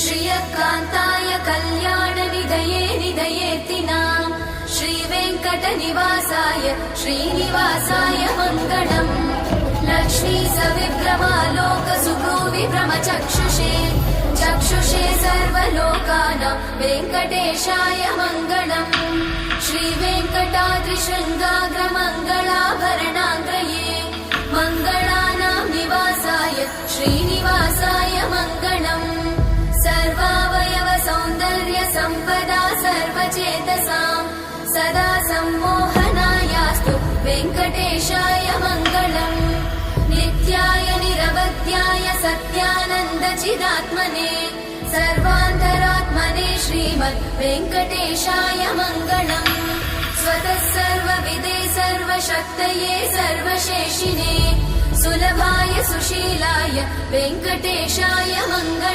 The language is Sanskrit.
श्रियकान्ताय कल्याणनिधये निधयेत्तिनाम् श्रीवेङ्कटनिवासाय श्रीनिवासाय मङ्गलम्। लक्ष्मी सविभ्रमालोकसुभ्रूविभ्रमचक्षुषे चक्षुषे सर्वलोकानां वेङ्कटेशाय मङ्गलम्। श्रीवेङ्कटाद्रिशृङ्गाग्रमङ्गलाभरणाङ्ग्रये मङ्गलानां निवासाय श्रीनिवासाय मङ्गलम्। सर्वावयव सौन्दर्य सम्पदा सर्वचेतसां सदा सम्मोहनायास्तु वेङ्कटेशाय मङ्गलम्। नित्याय निरवध्याय सत्यानन्द चिदात्मने सर्वान्तरात्मने श्रीमद् वेङ्कटेशाय मङ्गलम्। स्वतः सर्वविदे सर्वशक्तये सर्वशेषिने सुलभाय सुशीलाय वेङ्कटेशाय मङ्गलम्।